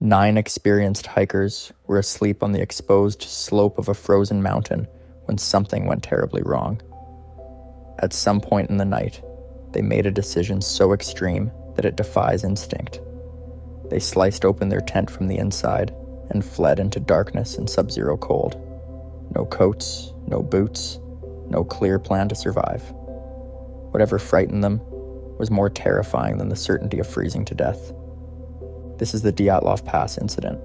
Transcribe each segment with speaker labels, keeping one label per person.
Speaker 1: 9 experienced hikers were asleep on the exposed slope of a frozen mountain when something went terribly wrong. At some point in the night, they made a decision so extreme that it defies instinct. They sliced open their tent from the inside and fled into darkness and sub-zero cold. No coats, no boots, no clear plan to survive. Whatever frightened them was more terrifying than the certainty of freezing to death. This is the Dyatlov Pass Incident,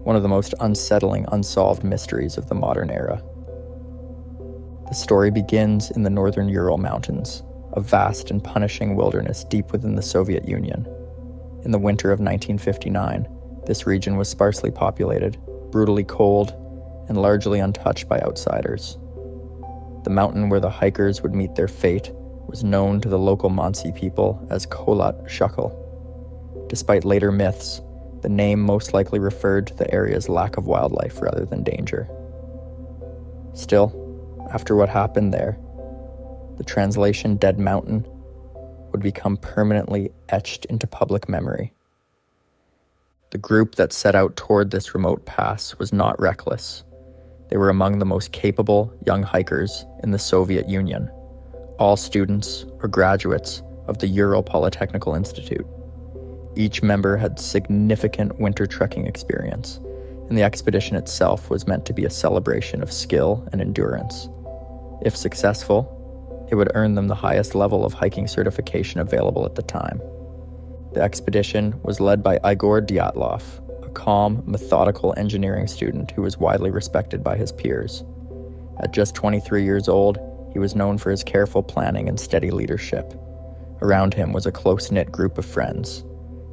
Speaker 1: one of the most unsettling, unsolved mysteries of the modern era. The story begins in the northern Ural Mountains, a vast and punishing wilderness deep within the Soviet Union. In the winter of 1959, this region was sparsely populated, brutally cold, and largely untouched by outsiders. The mountain where the hikers would meet their fate was known to the local Mansi people as Kholat Shakal. Despite later myths, the name most likely referred to the area's lack of wildlife rather than danger. Still, after what happened there, the translation Dead Mountain would become permanently etched into public memory. The group that set out toward this remote pass was not reckless. They were among the most capable young hikers in the Soviet Union, all students or graduates of the Ural Polytechnical Institute. Each member had significant winter trekking experience, and the expedition itself was meant to be a celebration of skill and endurance. If successful, it would earn them the highest level of hiking certification available at the time. The expedition was led by Igor Dyatlov, a calm, methodical engineering student who was widely respected by his peers. At just 23 years old, he was known for his careful planning and steady leadership. Around him was a close-knit group of friends: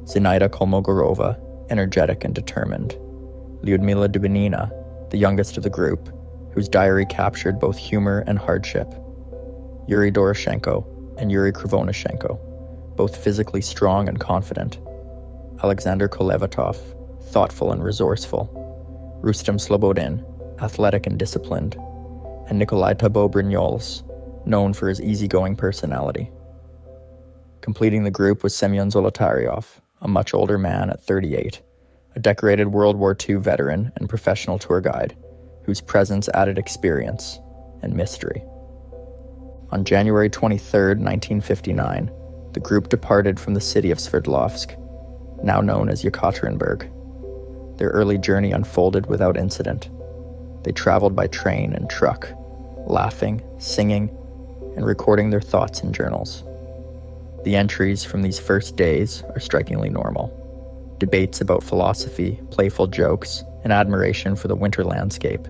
Speaker 1: Zinaida Kolmogorova, energetic and determined; Lyudmila Dubinina, the youngest of the group, whose diary captured both humor and hardship; Yuri Doroshenko and Yuri Krivonashenko, both physically strong and confident; Alexander Kolevatov, thoughtful and resourceful; Rustem Slobodin, athletic and disciplined; and Nikolai Tabo-Brignoles, known for his easygoing personality. Completing the group was Semyon Zolotaryov, a much older man at 38, a decorated World War II veteran and professional tour guide, whose presence added experience and mystery. On January 23, 1959, the group departed from the city of Sverdlovsk, now known as Yekaterinburg. Their early journey unfolded without incident. They traveled by train and truck, laughing, singing, and recording their thoughts in journals. The entries from these first days are strikingly normal. Debates about philosophy, playful jokes, and admiration for the winter landscape.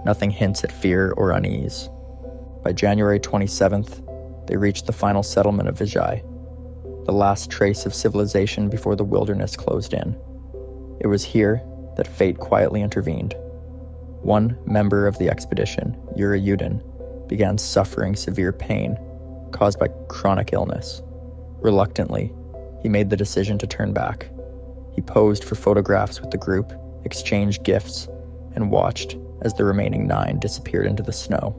Speaker 1: Nothing hints at fear or unease. By January 27th, they reached the final settlement of Vizhai, the last trace of civilization before the wilderness closed in. It was here that fate quietly intervened. One member of the expedition, Yuri Yudin, began suffering severe pain caused by chronic illness. Reluctantly, he made the decision to turn back. He posed for photographs with the group, exchanged gifts, and watched as the remaining 9 disappeared into the snow.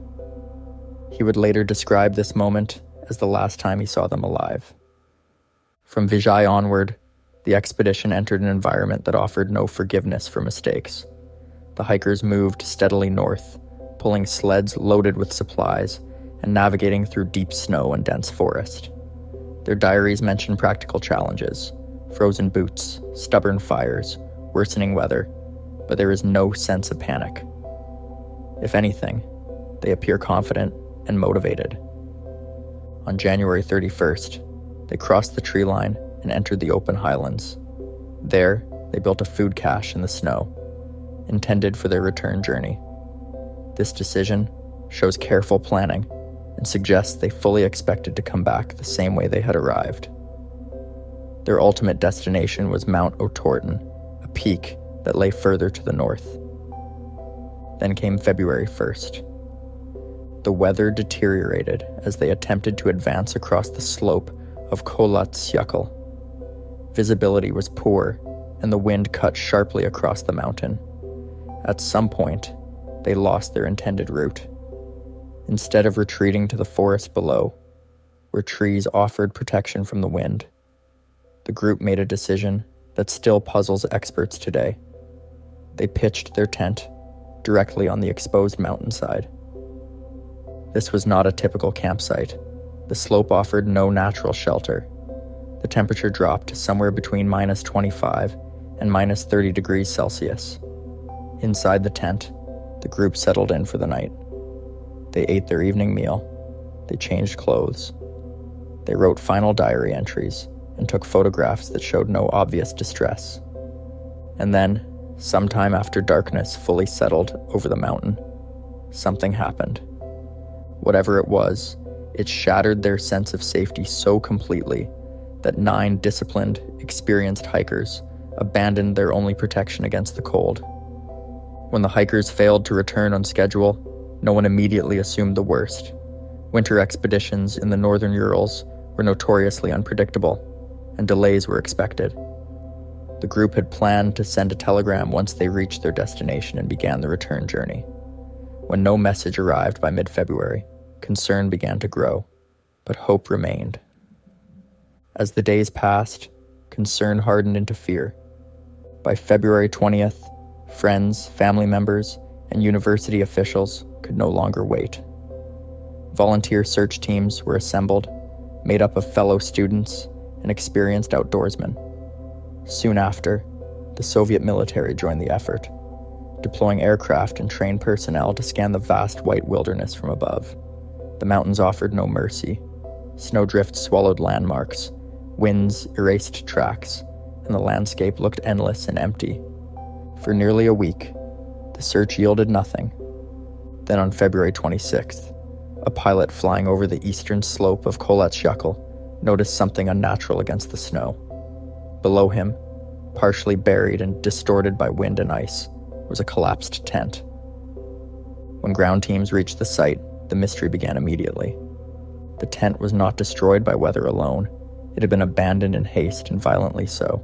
Speaker 1: He would later describe this moment as the last time he saw them alive. From Vizhai onward, the expedition entered an environment that offered no forgiveness for mistakes. The hikers moved steadily north, pulling sleds loaded with supplies and navigating through deep snow and dense forest. Their diaries mention practical challenges: frozen boots, stubborn fires, worsening weather, but there is no sense of panic. If anything, they appear confident and motivated. On January 31st, they crossed the tree line and entered the open highlands. There, they built a food cache in the snow, intended for their return journey. This decision shows careful planning and suggests they fully expected to come back the same way they had arrived. Their ultimate destination was Mount Otorten, a peak that lay further to the north. Then came February 1st. The weather deteriorated as they attempted to advance across the slope of Kholat Shakal. Visibility was poor, and the wind cut sharply across the mountain. At some point, they lost their intended route. Instead of retreating to the forest below, where trees offered protection from the wind, the group made a decision that still puzzles experts today. They pitched their tent directly on the exposed mountainside. This was not a typical campsite. The slope offered no natural shelter. The temperature dropped to somewhere between -25 and -30 degrees Celsius. Inside the tent, the group settled in for the night. They ate their evening meal. They changed clothes. They wrote final diary entries and took photographs that showed no obvious distress. And then, sometime after darkness fully settled over the mountain, something happened. Whatever it was, it shattered their sense of safety so completely that 9 disciplined, experienced hikers abandoned their only protection against the cold. When the hikers failed to return on schedule, no one immediately assumed the worst. Winter expeditions in the northern Urals were notoriously unpredictable, and delays were expected. The group had planned to send a telegram once they reached their destination and began the return journey. When no message arrived by mid-February, concern began to grow, but hope remained. As the days passed, concern hardened into fear. By February 20th, friends, family members, and university officials could no longer wait. Volunteer search teams were assembled, made up of fellow students and experienced outdoorsmen. Soon after, the Soviet military joined the effort, deploying aircraft and trained personnel to scan the vast white wilderness from above. The mountains offered no mercy. Snowdrifts swallowed landmarks, winds erased tracks, and the landscape looked endless and empty. For nearly a week, the search yielded nothing. Then on February 26th, a pilot flying over the eastern slope of Koletskyakel noticed something unnatural against the snow. Below him, partially buried and distorted by wind and ice, was a collapsed tent. When ground teams reached the site, the mystery began immediately. The tent was not destroyed by weather alone. It had been abandoned in haste, and violently so.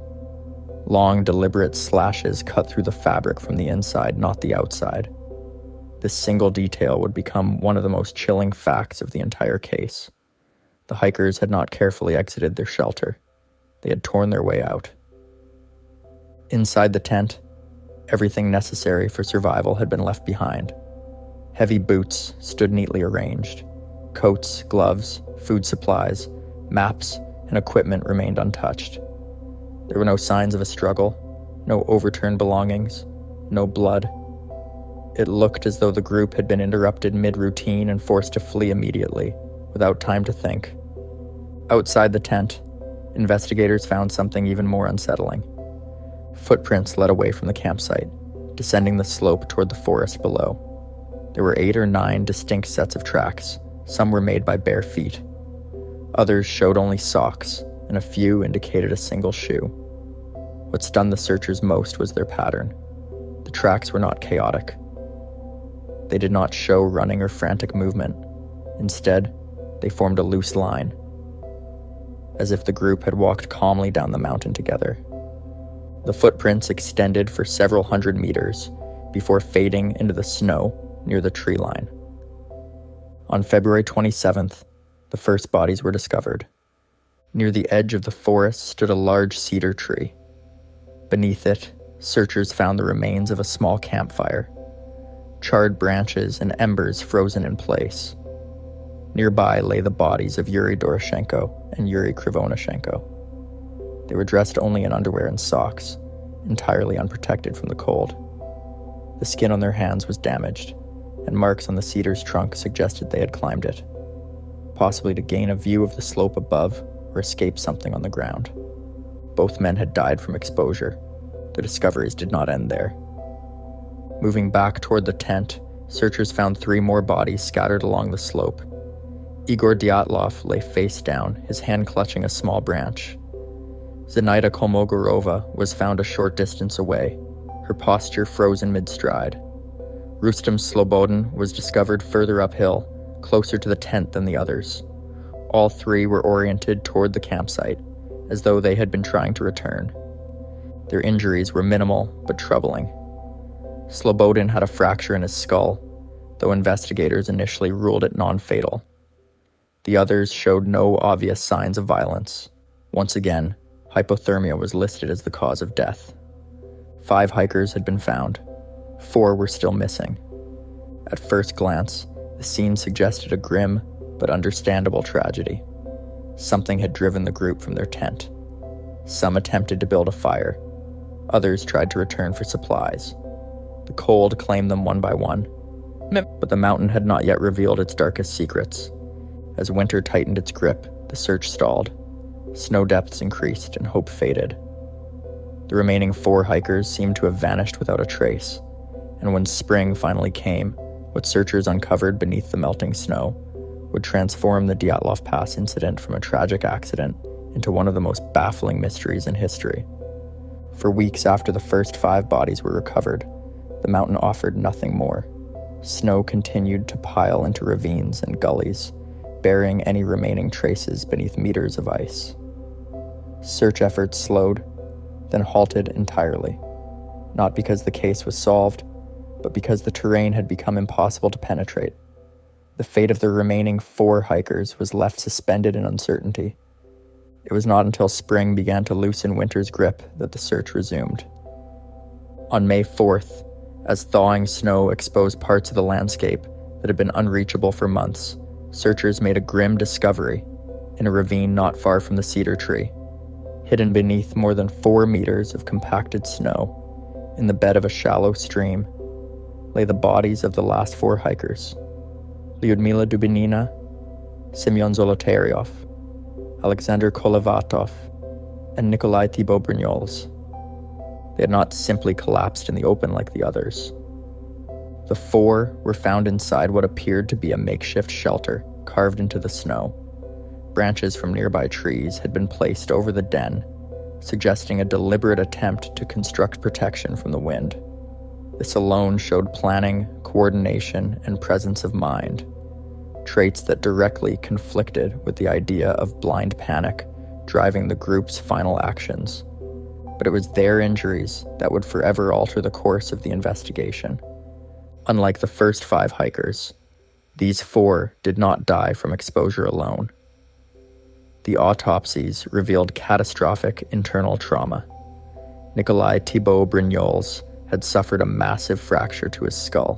Speaker 1: Long, deliberate slashes cut through the fabric from the inside, not the outside. This single detail would become one of the most chilling facts of the entire case. The hikers had not carefully exited their shelter. They had torn their way out. Inside the tent, everything necessary for survival had been left behind. Heavy boots stood neatly arranged. Coats, gloves, food supplies, maps, and equipment remained untouched. There were no signs of a struggle, no overturned belongings, no blood. It looked as though the group had been interrupted mid-routine and forced to flee immediately, without time to think. Outside the tent, investigators found something even more unsettling. Footprints led away from the campsite, descending the slope toward the forest below. There were 8 or 9 distinct sets of tracks. Some were made by bare feet. Others showed only socks, and a few indicated a single shoe. What stunned the searchers most was their pattern. The tracks were not chaotic. They did not show running or frantic movement. Instead, they formed a loose line, as if the group had walked calmly down the mountain together. The footprints extended for several hundred meters before fading into the snow near the tree line. On February 27th, the first bodies were discovered. Near the edge of the forest stood a large cedar tree. Beneath it, searchers found the remains of a small campfire, charred branches and embers frozen in place. Nearby lay the bodies of Yuri Doroshenko and Yuri Krivonishenko. They were dressed only in underwear and socks, entirely unprotected from the cold. The skin on their hands was damaged, and marks on the cedar's trunk suggested they had climbed it, possibly to gain a view of the slope above or escape something on the ground. Both men had died from exposure. The discoveries did not end there. Moving back toward the tent, searchers found 3 more bodies scattered along the slope. Igor Dyatlov lay face down, his hand clutching a small branch. Zenaida Kolmogorova was found a short distance away, her posture frozen mid-stride. Rustem Slobodin was discovered further uphill, closer to the tent than the others. All 3 were oriented toward the campsite, as though they had been trying to return. Their injuries were minimal but troubling. Slobodin had a fracture in his skull, though investigators initially ruled it non-fatal. The others showed no obvious signs of violence. Once again, Hypothermia was listed as the cause of death. 5 hikers had been found. 4 were still missing. At first glance, the scene suggested a grim but understandable tragedy. Something had driven the group from their tent. Some attempted to build a fire. Others tried to return for supplies. The cold claimed them one by one. But the mountain had not yet revealed its darkest secrets. As winter tightened its grip, the search stalled. Snow depths increased and hope faded. The remaining 4 hikers seemed to have vanished without a trace, and when spring finally came, what searchers uncovered beneath the melting snow would transform the Dyatlov Pass incident from a tragic accident into one of the most baffling mysteries in history. For weeks after the first 5 bodies were recovered, the mountain offered nothing more. Snow continued to pile into ravines and gullies, burying any remaining traces beneath meters of ice. Search efforts slowed, then halted entirely, not because the case was solved, but because the terrain had become impossible to penetrate. The fate of the remaining 4 hikers was left suspended in uncertainty. It was not until spring began to loosen winter's grip that the search resumed. On May 4th, as thawing snow exposed parts of the landscape that had been unreachable for months, searchers made a grim discovery in a ravine not far from the cedar tree. Hidden beneath more than 4 meters of compacted snow, in the bed of a shallow stream, lay the bodies of the last 4 hikers: Lyudmila Dubinina, Semyon Zolotaryov, Alexander Kolevatov, and Nikolai Thibault-Brignoles. They had not simply collapsed in the open like the others. The 4 were found inside what appeared to be a makeshift shelter carved into the snow. Branches from nearby trees had been placed over the den, suggesting a deliberate attempt to construct protection from the wind. This alone showed planning, coordination, and presence of mind, traits that directly conflicted with the idea of blind panic driving the group's final actions. But it was their injuries that would forever alter the course of the investigation. Unlike the first 5 hikers, these 4 did not die from exposure alone. The autopsies revealed catastrophic internal trauma. Nikolai Thibault-Brignoles had suffered a massive fracture to his skull.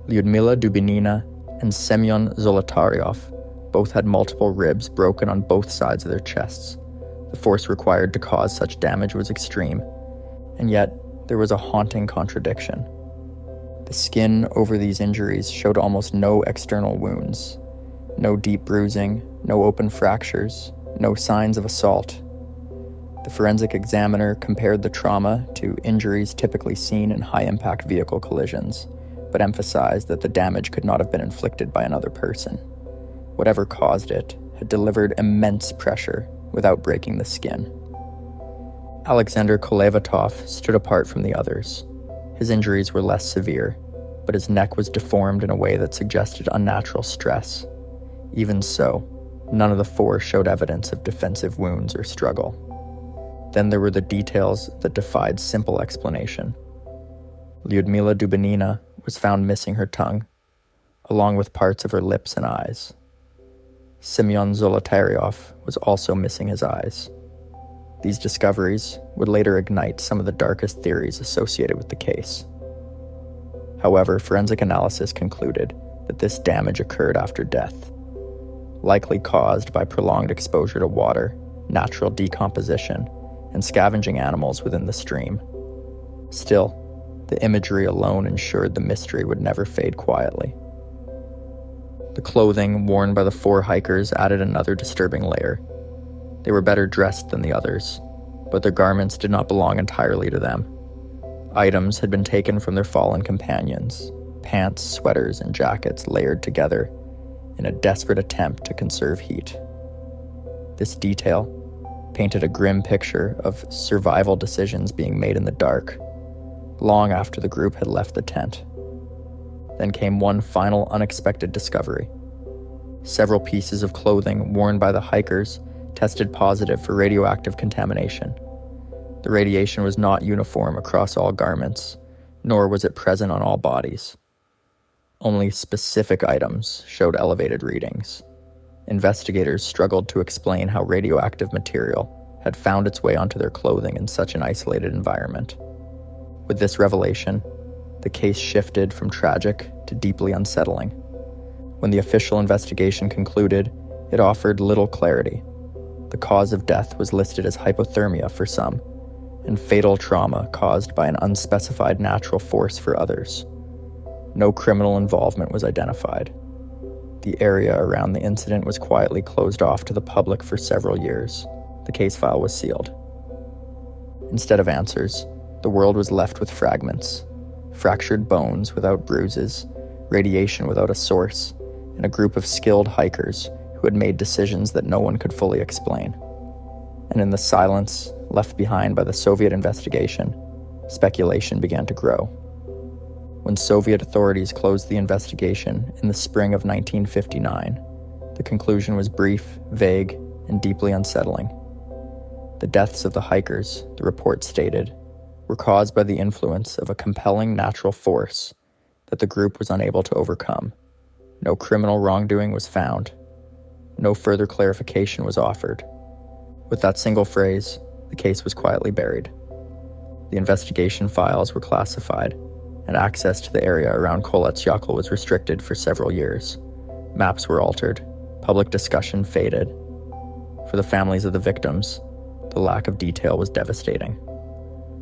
Speaker 1: Lyudmila Dubinina and Semyon Zolotaryov both had multiple ribs broken on both sides of their chests. The force required to cause such damage was extreme, and yet there was a haunting contradiction. The skin over these injuries showed almost no external wounds, no deep bruising, no open fractures, no signs of assault. The forensic examiner compared the trauma to injuries typically seen in high-impact vehicle collisions, but emphasized that the damage could not have been inflicted by another person. Whatever caused it had delivered immense pressure without breaking the skin. Alexander Kolevatov stood apart from the others. His injuries were less severe, but his neck was deformed in a way that suggested unnatural stress. Even so, none of the 4 showed evidence of defensive wounds or struggle. Then there were the details that defied simple explanation. Lyudmila Dubinina was found missing her tongue, along with parts of her lips and eyes. Semyon Zolotaryov was also missing his eyes. These discoveries would later ignite some of the darkest theories associated with the case. However, forensic analysis concluded that this damage occurred after death, likely caused by prolonged exposure to water, natural decomposition, and scavenging animals within the stream. Still, the imagery alone ensured the mystery would never fade quietly. The clothing worn by the 4 hikers added another disturbing layer. They were better dressed than the others, but their garments did not belong entirely to them. Items had been taken from their fallen companions, pants, sweaters, and jackets layered together in a desperate attempt to conserve heat. This detail painted a grim picture of survival decisions being made in the dark, long after the group had left the tent. Then came one final unexpected discovery. Several pieces of clothing worn by the hikers tested positive for radioactive contamination. The radiation was not uniform across all garments, nor was it present on all bodies. Only specific items showed elevated readings. Investigators struggled to explain how radioactive material had found its way onto their clothing in such an isolated environment. With this revelation, the case shifted from tragic to deeply unsettling. When the official investigation concluded, it offered little clarity. The cause of death was listed as hypothermia for some, and fatal trauma caused by an unspecified natural force for others. No criminal involvement was identified. The area around the incident was quietly closed off to the public for several years. The case file was sealed. Instead of answers, the world was left with fragments, fractured bones without bruises, radiation without a source, and a group of skilled hikers who had made decisions that no one could fully explain. And in the silence left behind by the Soviet investigation, speculation began to grow. When Soviet authorities closed the investigation in the spring of 1959, the conclusion was brief, vague, and deeply unsettling. The deaths of the hikers, the report stated, were caused by the influence of a compelling natural force that the group was unable to overcome. No criminal wrongdoing was found. No further clarification was offered. With that single phrase, the case was quietly buried. The investigation files were classified, and access to the area around Kolets-Yakul was restricted for several years. Maps were altered. Public discussion faded. For the families of the victims, the lack of detail was devastating.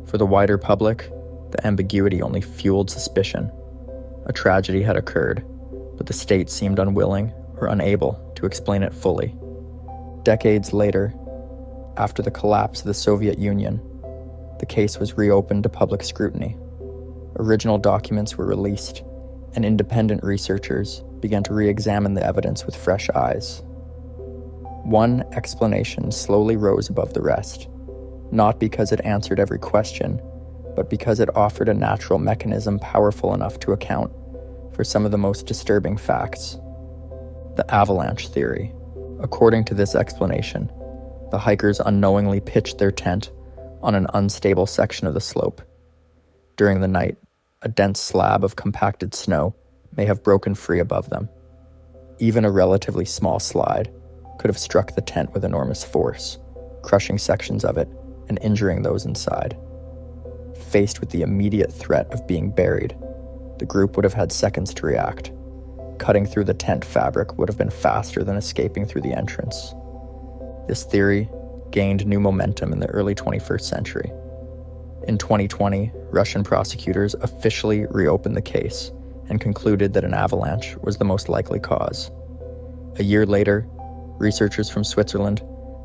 Speaker 1: For the wider public, the ambiguity only fueled suspicion. A tragedy had occurred, but the state seemed unwilling or unable to explain it fully. Decades later, after the collapse of the Soviet Union, the case was reopened to public scrutiny. Original documents were released, and independent researchers began to re-examine the evidence with fresh eyes. One explanation slowly rose above the rest, not because it answered every question, but because it offered a natural mechanism powerful enough to account for some of the most disturbing facts. The avalanche theory. According to this explanation, the hikers unknowingly pitched their tent on an unstable section of the slope. During the night, a dense slab of compacted snow may have broken free above them. Even a relatively small slide could have struck the tent with enormous force, crushing sections of it and injuring those inside. Faced with the immediate threat of being buried, the group would have had seconds to react. Cutting through the tent fabric would have been faster than escaping through the entrance. This theory gained new momentum in the early 21st century. In 2020, Russian prosecutors officially reopened the case and concluded that an avalanche was the most likely cause. A year later, researchers from Switzerland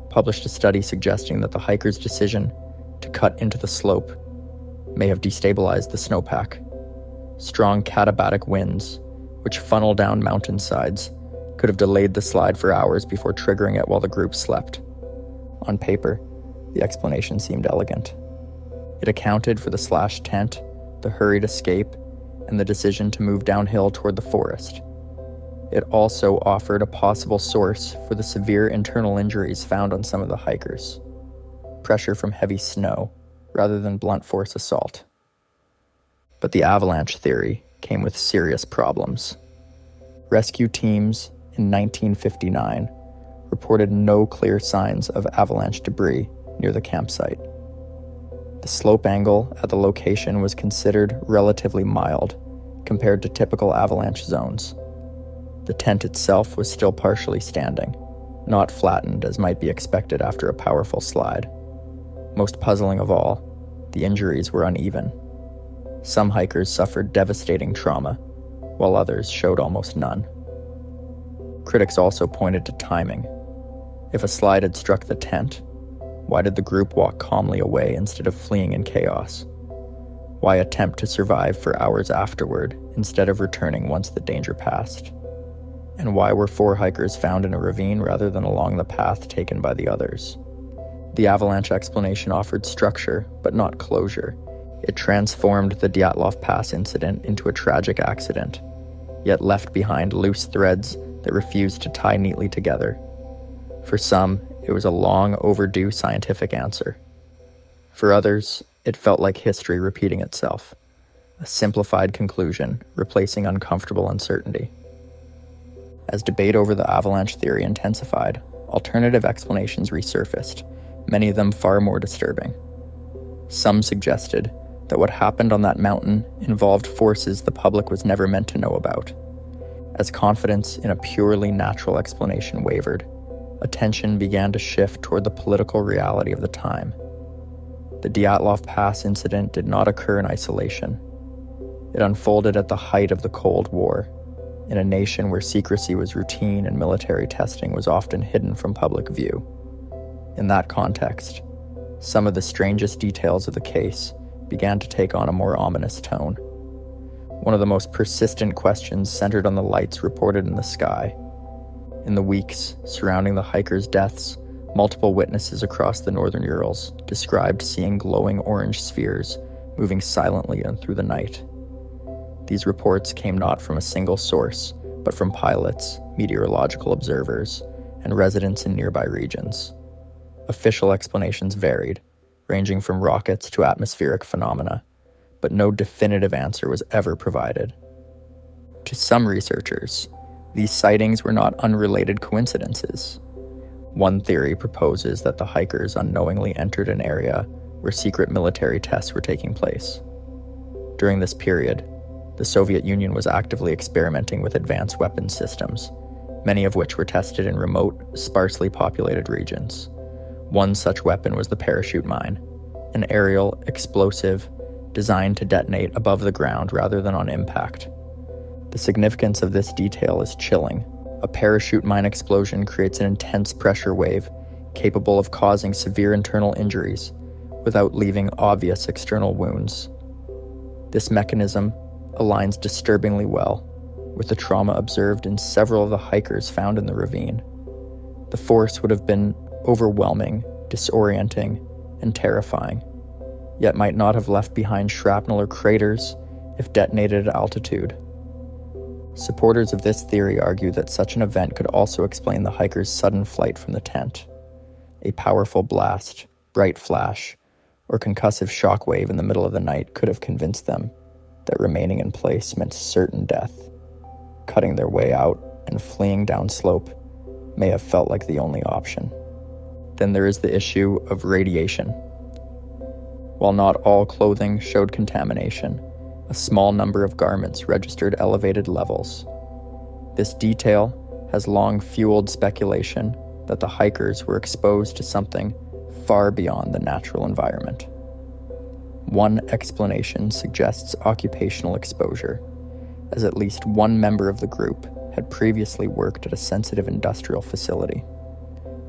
Speaker 1: published a study suggesting that the hikers' decision to cut into the slope may have destabilized the snowpack. Strong katabatic winds, which funnel down mountainsides, could have delayed the slide for hours before triggering it while the group slept. On paper, the explanation seemed elegant. It accounted for the slashed tent, the hurried escape, and the decision to move downhill toward the forest. It also offered a possible source for the severe internal injuries found on some of the hikers. Pressure from heavy snow, rather than blunt force assault. But the avalanche theory came with serious problems. Rescue teams in 1959 reported no clear signs of avalanche debris near the campsite. The slope angle at the location was considered relatively mild compared to typical avalanche zones. The tent itself was still partially standing, not flattened as might be expected after a powerful slide. Most puzzling of all, the injuries were uneven. Some hikers suffered devastating trauma, while others showed almost none. Critics also pointed to timing. If a slide had struck the tent, why did the group walk calmly away instead of fleeing in chaos? Why attempt to survive for hours afterward instead of returning once the danger passed? And why were 4 hikers found in a ravine rather than along the path taken by the others? The avalanche explanation offered structure, but not closure. It transformed the Dyatlov Pass incident into a tragic accident, yet left behind loose threads that refused to tie neatly together. For some, it was a long overdue scientific answer. For others, it felt like history repeating itself, a simplified conclusion replacing uncomfortable uncertainty. As debate over the avalanche theory intensified, alternative explanations resurfaced, many of them far more disturbing. Some suggested that what happened on that mountain involved forces the public was never meant to know about. As confidence in a purely natural explanation wavered, attention began to shift toward the political reality of the time. The Dyatlov Pass incident did not occur in isolation. It unfolded at the height of the Cold War, in a nation where secrecy was routine and military testing was often hidden from public view. In that context, some of the strangest details of the case began to take on a more ominous tone. One of the most persistent questions centered on the lights reported in the sky. In the weeks surrounding the hikers' deaths, multiple witnesses across the northern Urals described seeing glowing orange spheres moving silently and through the night. These reports came not from a single source, but from pilots, meteorological observers, and residents in nearby regions. Official explanations varied, ranging from rockets to atmospheric phenomena, but no definitive answer was ever provided. To some researchers, these sightings were not unrelated coincidences. One theory proposes that the hikers unknowingly entered an area where secret military tests were taking place. During this period, the Soviet Union was actively experimenting with advanced weapons systems, many of which were tested in remote, sparsely populated regions. One such weapon was the parachute mine, an aerial explosive designed to detonate above the ground rather than on impact. The significance of this detail is chilling. A parachute mine explosion creates an intense pressure wave capable of causing severe internal injuries without leaving obvious external wounds. This mechanism aligns disturbingly well with the trauma observed in several of the hikers found in the ravine. The force would have been overwhelming, disorienting, and terrifying, yet might not have left behind shrapnel or craters if detonated at altitude. Supporters of this theory argue that such an event could also explain the hikers' sudden flight from the tent. A powerful blast, bright flash, or concussive shockwave in the middle of the night could have convinced them that remaining in place meant certain death. Cutting their way out and fleeing downslope may have felt like the only option. Then there is the issue of radiation. While not all clothing showed contamination, a small number of garments registered elevated levels. This detail has long fueled speculation that the hikers were exposed to something far beyond the natural environment. One explanation suggests occupational exposure, as at least one member of the group had previously worked at a sensitive industrial facility.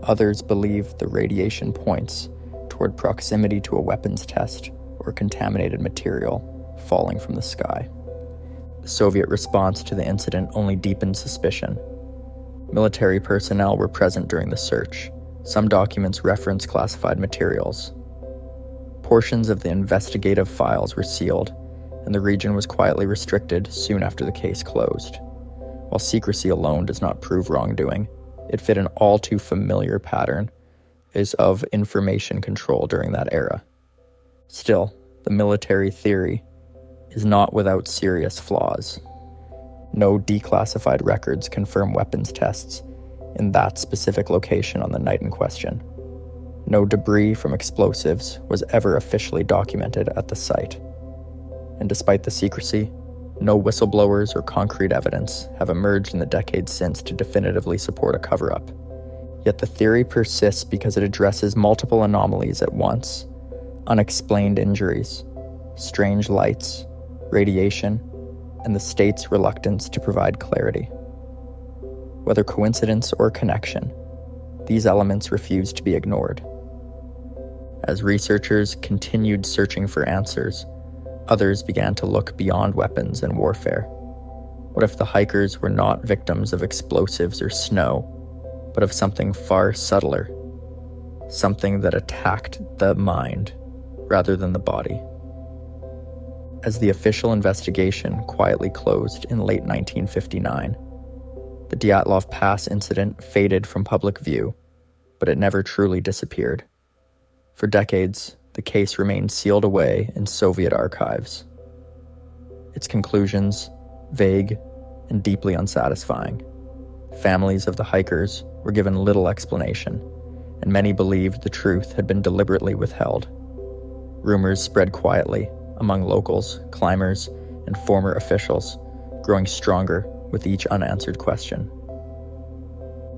Speaker 1: Others believe the radiation points toward proximity to a weapons test or contaminated material falling from the sky. The Soviet response to the incident only deepened suspicion. Military personnel were present during the search. Some documents reference classified materials. Portions of the investigative files were sealed, and the region was quietly restricted soon after the case closed. While secrecy alone does not prove wrongdoing, it fit an all too familiar pattern of information control during that era. Still, the military theory is not without serious flaws. No declassified records confirm weapons tests in that specific location on the night in question. No debris from explosives was ever officially documented at the site. And despite the secrecy, no whistleblowers or concrete evidence have emerged in the decades since to definitively support a cover-up. Yet the theory persists because it addresses multiple anomalies at once: unexplained injuries, strange lights, radiation, and the state's reluctance to provide clarity. Whether coincidence or connection, these elements refuse to be ignored. As researchers continued searching for answers, others began to look beyond weapons and warfare. What if the hikers were not victims of explosives or snow, but of something far subtler, something that attacked the mind rather than the body? As the official investigation quietly closed in late 1959, the Dyatlov Pass incident faded from public view, but it never truly disappeared. For decades, the case remained sealed away in Soviet archives. Its conclusions, vague and deeply unsatisfying. Families of the hikers were given little explanation, and many believed the truth had been deliberately withheld. Rumors spread quietly among locals, climbers, and former officials, growing stronger with each unanswered question.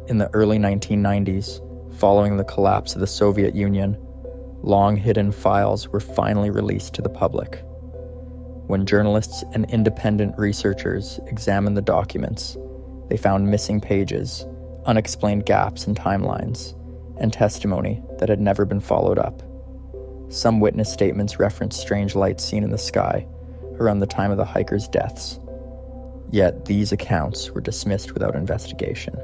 Speaker 1: In the early 1990s, following the collapse of the Soviet Union, long-hidden files were finally released to the public. When journalists and independent researchers examined the documents, they found missing pages, unexplained gaps in timelines, and testimony that had never been followed up. Some witness statements referenced strange lights seen in the sky around the time of the hikers' deaths. Yet these accounts were dismissed without investigation.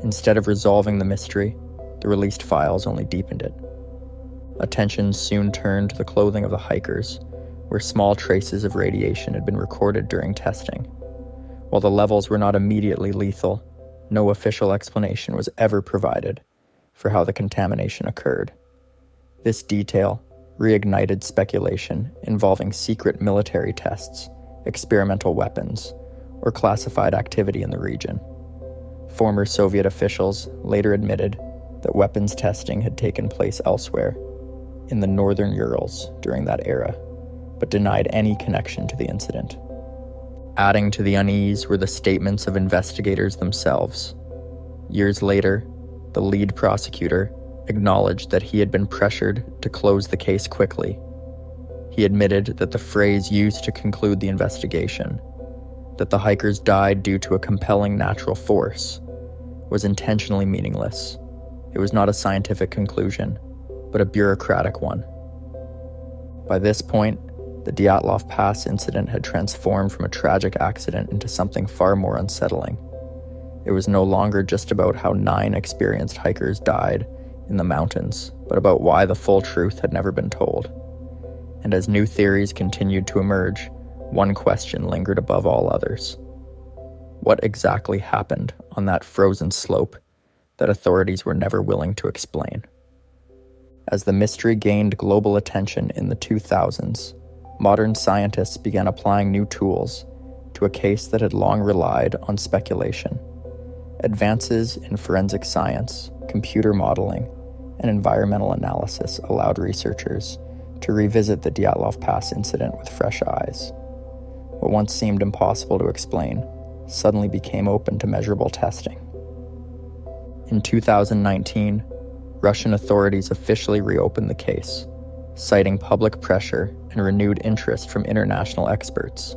Speaker 1: Instead of resolving the mystery, the released files only deepened it. Attention soon turned to the clothing of the hikers, where small traces of radiation had been recorded during testing. While the levels were not immediately lethal, no official explanation was ever provided for how the contamination occurred. This detail reignited speculation involving secret military tests, experimental weapons, or classified activity in the region. Former Soviet officials later admitted that weapons testing had taken place elsewhere, in the northern Urals during that era, but denied any connection to the incident. Adding to the unease were the statements of investigators themselves. Years later, the lead prosecutor acknowledged that he had been pressured to close the case quickly. He admitted that the phrase used to conclude the investigation, that the hikers died due to a compelling natural force, was intentionally meaningless. It was not a scientific conclusion, but a bureaucratic one. By this point, the Dyatlov Pass incident had transformed from a tragic accident into something far more unsettling. It was no longer just about how 9 experienced hikers died in the mountains, but about why the full truth had never been told. And as new theories continued to emerge, one question lingered above all others. What exactly happened on that frozen slope that authorities were never willing to explain? As the mystery gained global attention in the 2000s, modern scientists began applying new tools to a case that had long relied on speculation. Advances in forensic science, computer modeling, and environmental analysis allowed researchers to revisit the Dyatlov Pass incident with fresh eyes. What once seemed impossible to explain suddenly became open to measurable testing. In 2019, Russian authorities officially reopened the case, citing public pressure and renewed interest from international experts.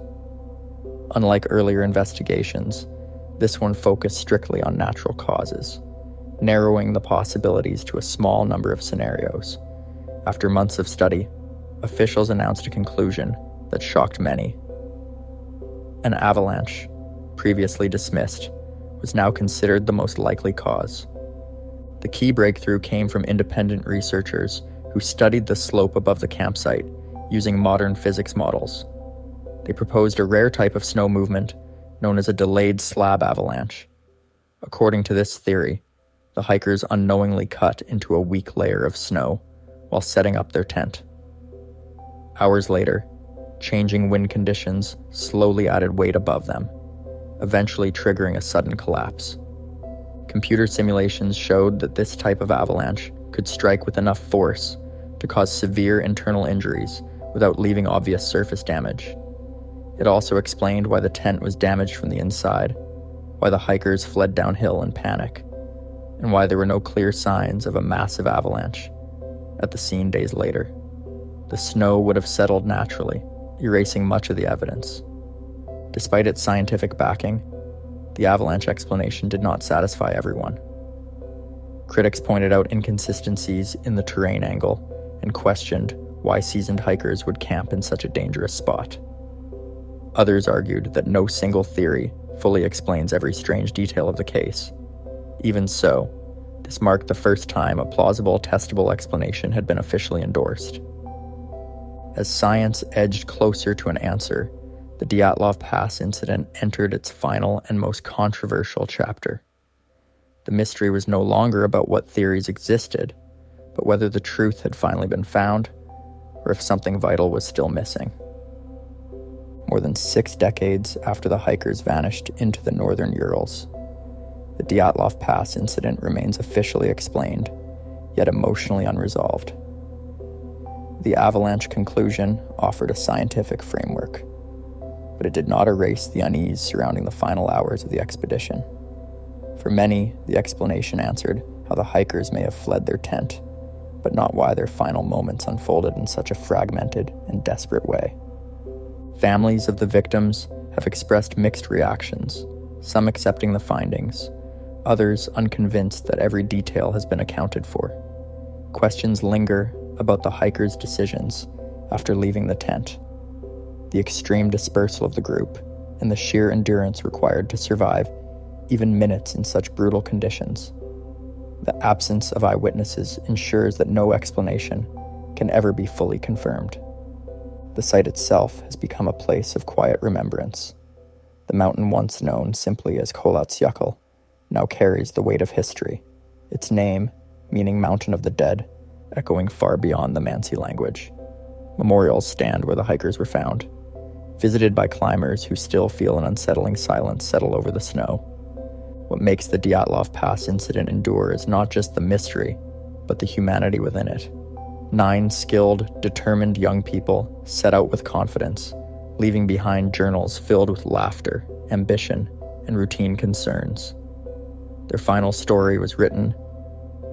Speaker 1: Unlike earlier investigations, this one focused strictly on natural causes, narrowing the possibilities to a small number of scenarios. After months of study, officials announced a conclusion that shocked many. An avalanche, previously dismissed, was now considered the most likely cause. The key breakthrough came from independent researchers who studied the slope above the campsite using modern physics models. They proposed a rare type of snow movement known as a delayed slab avalanche. According to this theory, the hikers unknowingly cut into a weak layer of snow while setting up their tent. Hours later, changing wind conditions slowly added weight above them, eventually triggering a sudden collapse. Computer simulations showed that this type of avalanche could strike with enough force to cause severe internal injuries without leaving obvious surface damage. It also explained why the tent was damaged from the inside, why the hikers fled downhill in panic, and why there were no clear signs of a massive avalanche at the scene days later. The snow would have settled naturally, erasing much of the evidence. Despite its scientific backing, the avalanche explanation did not satisfy everyone. Critics pointed out inconsistencies in the terrain angle and questioned why seasoned hikers would camp in such a dangerous spot. Others argued that no single theory fully explains every strange detail of the case. Even so, this marked the first time a plausible, testable explanation had been officially endorsed. As science edged closer to an answer, the Dyatlov Pass incident entered its final and most controversial chapter. The mystery was no longer about what theories existed, but whether the truth had finally been found, or if something vital was still missing. More than 6 decades after the hikers vanished into the northern Urals, the Dyatlov Pass incident remains officially explained, yet emotionally unresolved. The avalanche conclusion offered a scientific framework, but it did not erase the unease surrounding the final hours of the expedition. For many, the explanation answered how the hikers may have fled their tent, but not why their final moments unfolded in such a fragmented and desperate way. Families of the victims have expressed mixed reactions, some accepting the findings, others unconvinced that every detail has been accounted for. Questions linger about the hikers' decisions after leaving the tent, the extreme dispersal of the group, and the sheer endurance required to survive even minutes in such brutal conditions. The absence of eyewitnesses ensures that no explanation can ever be fully confirmed. The site itself has become a place of quiet remembrance. The mountain once known simply as Kolatsiakal now carries the weight of history, its name, meaning Mountain of the Dead, echoing far beyond the Mansi language. Memorials stand where the hikers were found, visited by climbers who still feel an unsettling silence settle over the snow. What makes the Dyatlov Pass incident endure is not just the mystery, but the humanity within it. 9 skilled, determined young people set out with confidence, leaving behind journals filled with laughter, ambition, and routine concerns. Their final story was written,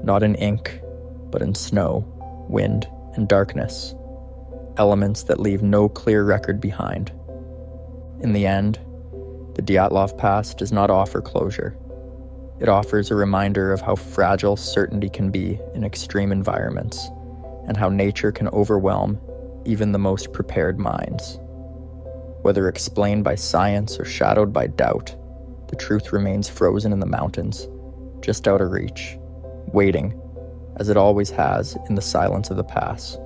Speaker 1: not in ink, but in snow, wind, and darkness, elements that leave no clear record behind. In the end, the Dyatlov Pass does not offer closure. It offers a reminder of how fragile certainty can be in extreme environments, and how nature can overwhelm even the most prepared minds. Whether explained by science or shadowed by doubt, the truth remains frozen in the mountains, just out of reach, waiting, as it always has in the silence of the pass.